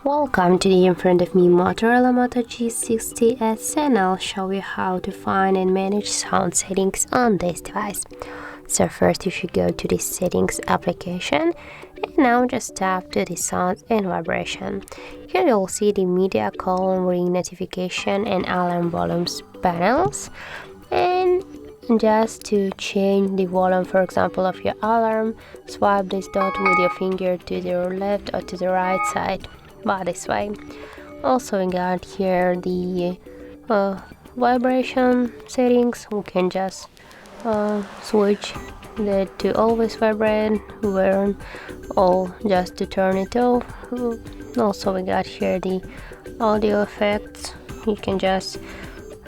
Welcome to the in front of me Motorola Moto G60S, and I'll show you how to find and manage sound settings on this device. So first you should go to the settings application, and now just tap to the sound and vibration. Here you'll see the media column, ring notification and alarm volumes panels, and just to change the volume, for example, of your alarm, swipe this dot with your finger to the left or to the right side by this way. Also we got here the vibration settings. We can just switch that to always vibrate, or just to turn it off. Also we got here the audio effects. You can just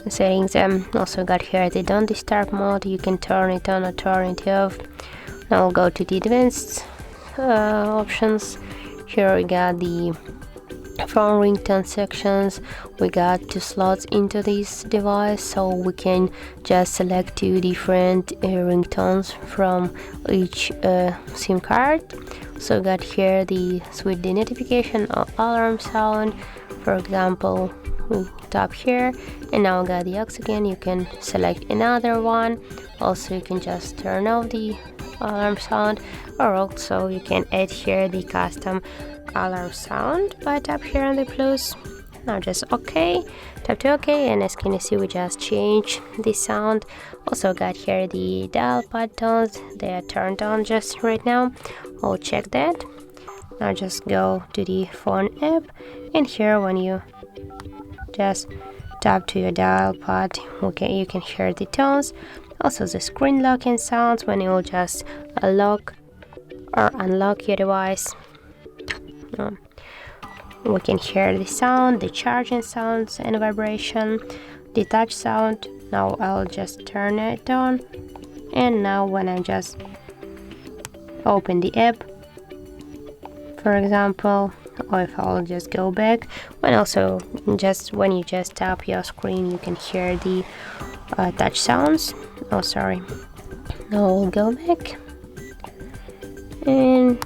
settings them. Also got here the don't disturb mode. You can turn it on or turn it off. Now we'll go to the advanced options. Here we got the phone ringtone sections. We got 2 slots into this device, so we can just select 2 different ringtones from each SIM card. So we got here the with the notification or alarm sound. For example, we tap here, and now we got the aux again. You can select another one. Also you can just turn off the alarm sound, or also you can add here the custom alarm sound by tap here on the plus. Now just OK, tap to OK, and as can you see, we just changed the sound. Also got here the dial pad tones. They are turned on just right now. I'll check that. Now just go to the phone app, and here when you just tap to your dial pad, you can hear the tones. Also the screen locking sounds when you will just lock or unlock your device. We can hear the sound, the charging sounds and vibration, the touch sound. Now I'll just turn it on, and now when I just open the app, for example, or if I'll just go back, when also just when you just tap your screen, you can hear the touch sounds. Oh sorry, now we'll go back, and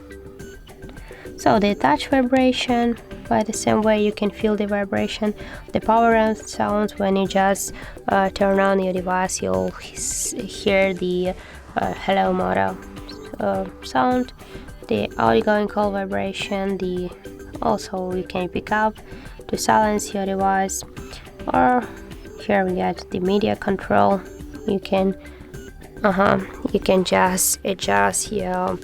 so the touch vibration, by the same way you can feel the vibration. The power on sounds, when you just turn on your device, you'll hear the hello Moto sound. The outgoing call vibration, also you can pick up to silence your device. Or here we got the media control. You can just adjust your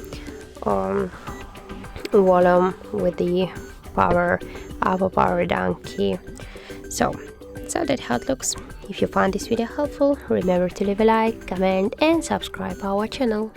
volume with the power up or power down key. So that's how it looks. If you found this video helpful, remember to leave a like, comment and subscribe our channel.